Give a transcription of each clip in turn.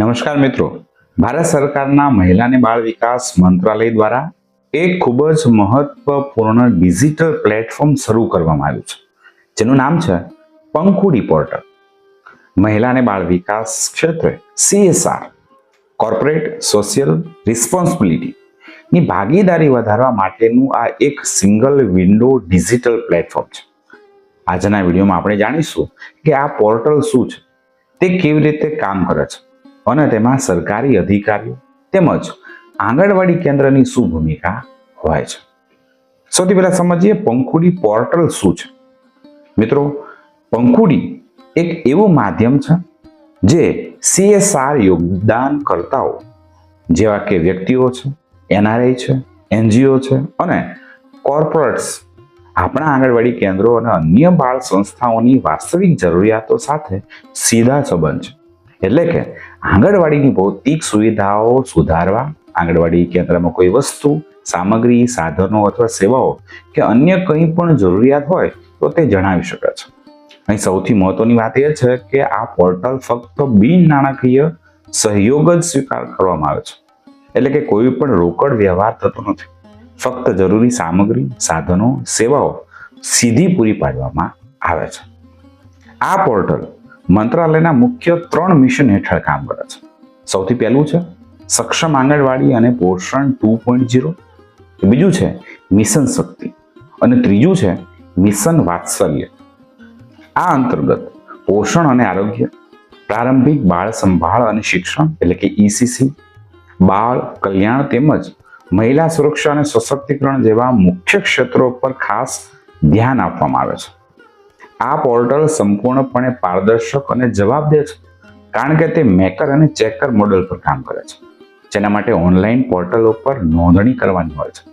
નમસ્કાર મિત્રો, ભારત સરકારના મહિલા અને બાળ વિકાસ મંત્રાલય દ્વારા એક ખૂબ જ મહત્વપૂર્ણ ડિજિટલ પ્લેટફોર્મ શરૂ કરવામાં આવ્યું છે, જેનું નામ છે પંખુડી પોર્ટલ. મહિલા અને બાળ વિકાસ ક્ષેત્રે CSR કોર્પોરેટ સોશિયલ રિસ્પોન્સિબિલિટી ની ભાગીદારી વધારવા માટેનું આ એક સિંગલ વિન્ડો ડિજિટલ પ્લેટફોર્મ છે. આજના વિડીયોમાં આપણે જાણીશું કે આ પોર્ટલ શું છે, તે કેવી રીતે કામ કરે છે અને તેમાં સરકારી અધિકારીઓ તેમજ આંગણવાડી કેન્દ્રની શું ભૂમિકા હોય છે. સૌથી પહેલા સમજીએ પંખુડી પોર્ટલ શું છે. મિત્રો, પંખુડી એક એવું માધ્યમ છે જે CSR યોગદાનકર્તાઓ જેવા કે વ્યક્તિઓ છે, NRI છે, NGO છે અને કોર્પોરેટ્સ આપણા આંગણવાડી કેન્દ્રો અને અન્ય બાળ સંસ્થાઓની વાસ્તવિક જરૂરિયાતો સાથે સીધા સંબંધ છે. એટલે કે આંગણવાડીની ભૌતિક સુવિધાઓ સુધારવા, આંગણવાડી કેન્દ્રમાં કોઈ વસ્તુ, સામગ્રી, સાધનો અથવા સેવાઓ કે અન્ય કંઈ પણ જરૂરિયાત હોય તો તે જણાવી શકે છે. અહીં સૌથી મહત્વની વાત એ છે કે આ પોર્ટલ ફક્ત બિન નાણાકીય સહયોગ જ સ્વીકાર કરવામાં આવે છે. એટલે કે કોઈ પણ રોકડ વ્યવહાર થતો નથી. ફક્ત જરૂરી સામગ્રી, સાધનો, સેવાઓ સીધી પૂરી પાડવામાં આવે છે. આ પોર્ટલ મંત્રાલયના મુખ્ય 3 મિશન હેઠળ કામ કરે છે. સૌથી પહેલું છે સક્ષમ આંગણવાડી અને પોષણ 2.0, બીજું છે મિશન શક્તિ અને ત્રીજું છે મિશન વાત્સલ્ય. આ અંતર્ગત પોષણ અને આરોગ્ય, પ્રારંભિક બાળ સંભાળ અને શિક્ષણ એટલે કે ECC, બાળ કલ્યાણ તેમજ મહિલા સુરક્ષા અને સશક્તિકરણ જેવા મુખ્ય ક્ષેત્રો પર ખાસ ધ્યાન આપવામાં આવે છે. આ પોર્ટલ સંપૂર્ણપણે પારદર્શક અને જવાબદેહ છે, કારણ કે તે મેકર અને ચેકર મોડેલ પર કામ કરે છે, જેના માટે ઓનલાઈન પોર્ટલ ઉપર નોંધણી કરવાની હોય છે.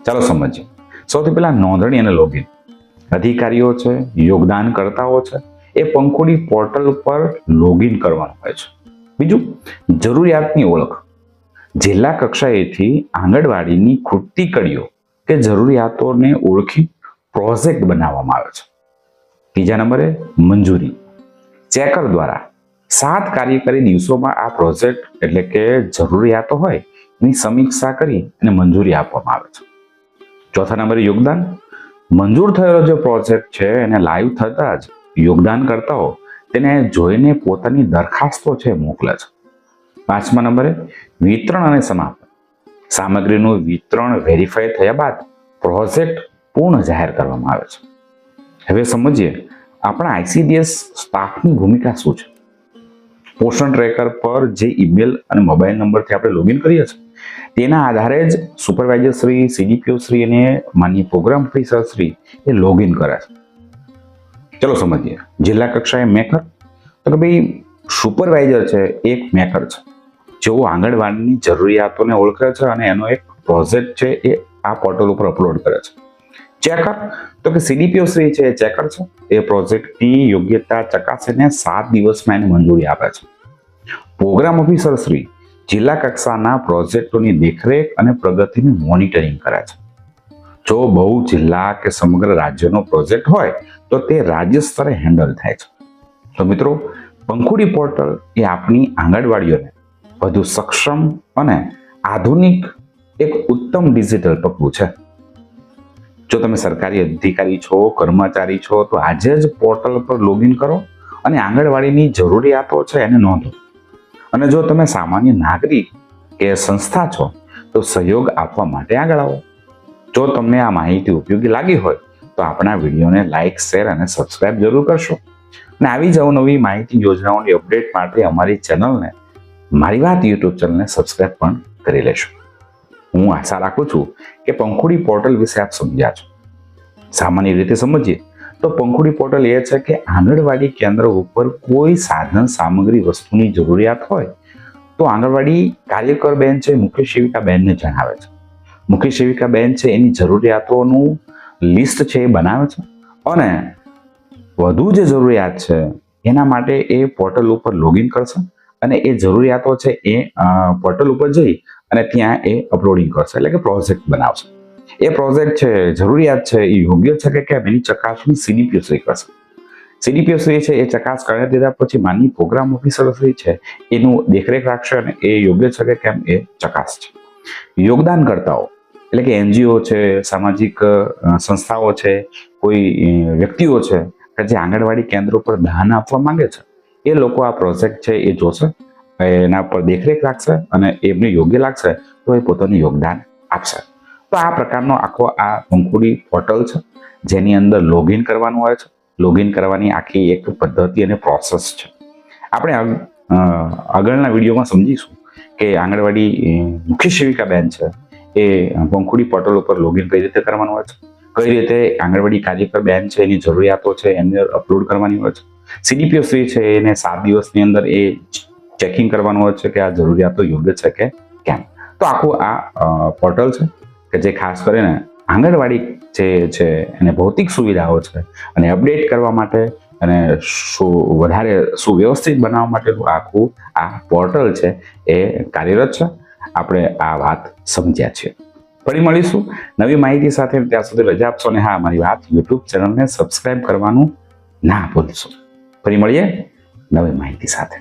ચાલો સમજીએ. સૌથી પહેલા નોંધણી અને લોગિન. અધિકારીઓ છે, યોગદાનકર્તાઓ છે, એ પંખુડી પોર્ટલ ઉપર લોગિન કરવાનું હોય છે. બીજું, જરૂરિયાતની ઓળખ. જિલ્લા કક્ષાએથી આંગણવાડીની ખૂટતી કડીઓ કે જરૂરિયાતોને ઓળખી પ્રોજેક્ટ બનાવવામાં આવે છે. ત્રીજા નંબરે મંજૂરી. ચેકર દ્વારા 7 કાર્યકારી દિવસોમાં આ પ્રોજેક્ટ એટલે કે જરૂરિયાતો હોય એની સમીક્ષા કરી અને મંજૂરી આપવામાં આવે છે. ચોથા નંબરે યોગદાન. મંજૂર થયેલો જે પ્રોજેક્ટ છે એને લાઈવ થતા જ યોગદાનકર્તાઓ તેને જોઈને પોતાની દરખાસ્તો છે મોકલે છે. 5મા નંબરે વિતરણ અને સમાપન. સામગ્રીનું વિતરણ વેરીફાઈ થયા બાદ પ્રોજેક્ટ પૂર્ણ જાહેર કરવામાં આવે છે. હવે સમજીએ આપણા ICDS સ્ટાફની ભૂમિકા શું છે. પોષણ ટ્રેકર પર જે ઈમેલ અને મોબાઈલ નંબરથી આપણે લોગિન કરીએ છીએ તેના આધારે જ સુપરવાઇઝર શ્રી, CDPO શ્રી અને માનનીય પ્રોગ્રામ ઓફિસર શ્રી એ લોગિન કરે છે. ચલો સમજીએ. જિલ્લા કક્ષાએ મેકર, તો કે ભાઈ સુપરવાઇઝર છે એક મેકર છે, જેઓ આંગણવાડીની જરૂરિયાતોને ઓળખે છે અને એનો એક પ્રોજેક્ટ છે એ આ પોર્ટલ ઉપર અપલોડ કરે છે. ચેકર, તો કે CDPO શ્રી છે એ ચેકર છે, એ પ્રોજેક્ટની યોગ્યતા ચકાસીને 7 દિવસમાં એને મંજૂરી આપે છે. પ્રોગ્રામ ઓફિસર શ્રી જિલ્લા કક્ષાના પ્રોજેક્ટોની દેખરેખ અને પ્રગતિનું મોનિટરિંગ કરે છે. જો બહુ જિલ્લા કે સમગ્ર રાજ્યનો પ્રોજેક્ટ હોય તો તે રાજ્ય સ્તરે હેન્ડલ થાય છે. તો મિત્રો, પંખુડી પોર્ટલ એ આપણી આંગણવાડીઓને વધુ સક્ષમ અને આધુનિક એક ઉત્તમ ડિજિટલ પગલું છે. જો તમે સરકારી અધિકારી છો, કર્મચારી છો, તો આજે જ પોર્ટલ પર લોગિન કરો અને આંગણવાડીની જરૂરિયાતો છે એને નોંધો. અને જો તમે સામાન્ય નાગરિક કે સંસ્થા છો તો સહયોગ આપવા માટે આગળ આવો. જો તમને આ માહિતી ઉપયોગી લાગી હોય તો આપણા વિડીયોને લાઈક, શેર અને સબસ્ક્રાઇબ જરૂર કરશો. અને આવી જ અવનવી માહિતી યોજનાઓની અપડેટ માટે અમારી ચેનલને, મારી વાત YouTube ચેનલને સબસ્ક્રાઇબ પણ કરી લેશો. હું આશા રાખું છું કે પંખુડી પોર્ટલ વિશે આપ સમજ્યા છો. સામાન્ય રીતે સમજીએ તો પંખુડી પોર્ટલ એ છે કે આંગણવાડી કેન્દ્ર ઉપર કોઈ સાધન, સામગ્રી, વસ્તુની જરૂરિયાત હોય તો આંગણવાડી કાર્યકર બેન છે મુખ્ય સેવિકા બેનને જણાવે છે. મુખ્ય સેવિકા બેન છે એની જરૂરિયાતોનું લિસ્ટ છે એ બનાવે છે અને વધુ જે જરૂરિયાત છે એના માટે એ પોર્ટલ ઉપર લોગિન કરશે અને એ જરૂરિયાતો છે એ પોર્ટલ ઉપર જઈ અને ત્યાં એ અપલોડિંગ કરશે, એટલે કે પ્રોજેક્ટ બનાવશે. એ પ્રોજેક્ટ છે, જરૂરિયાત છે એ યોગ્ય છે કે કેમ એની ચકાસણી CDPO શ્રી કરશે. સીડીપીઓ છે એ ચકાસ કરી દીધા પછી માનની પ્રોગ્રામ ઓફિસર છે એનું દેખરેખ રાખશે અને એ યોગ્ય છે કે કેમ એ ચકાસશે. યોગદાનકર્તાઓ એટલે કે એનજીઓ છે, સામાજિક સંસ્થાઓ છે, કોઈ વ્યક્તિઓ છે કે જે આંગણવાડી કેન્દ્રો પર દાન આપવા માંગે છે, એ લોકો આ પ્રોજેક્ટ છે એ જોશે, એના પર દેખરેખ રાખશે અને એમને યોગ્ય લાગશે તો એ પોતાનું યોગદાન આપશે. તો આ પ્રકારનો આખો આ પંખુડી પોર્ટલ છે જેની અંદર લોગિન કરવાનું હોય છે. લોગિન કરવાની આખી એક પદ્ધતિ અને પ્રોસેસ છે. આપણે આગળના વિડીયોમાં સમજીશું કે આંગણવાડી મુખ્ય સેવિકા બેન છે એ પંખુડી પોર્ટલ ઉપર લોગિન કઈ રીતે કરવાનું હોય છે, કઈ રીતે આંગણવાડી કાર્યકર બેન છે એની જરૂરિયાતો છે એની અપલોડ કરવાની હોય છે. સીડીપીઓ છે એને 7 દિવસની અંદર એ ચેકિંગ કરવાનું હોય છે કે આ જરૂરિયાતો યોગ્ય છે કે કેમ. તો આખું આ પોર્ટલ છે કે જે ખાસ કરીને આંગણવાડી જે છે એને ભૌતિક સુવિધાઓ છે અને અપડેટ કરવા માટે અને વધારે સુવ્યવસ્થિત બનાવવા માટેનું આખું આ પોર્ટલ છે એ કાર્યરત છે. આપણે આ વાત સમજ્યા છીએ. ફરી મળીશું નવી માહિતી સાથે. ત્યાં સુધી રજા આપશો ને હા, મારી વાત યુટ્યુબ ચેનલને સબસ્ક્રાઇબ કરવાનું ના ભૂલશો. ફરી મળીએ નવી માહિતી સાથે.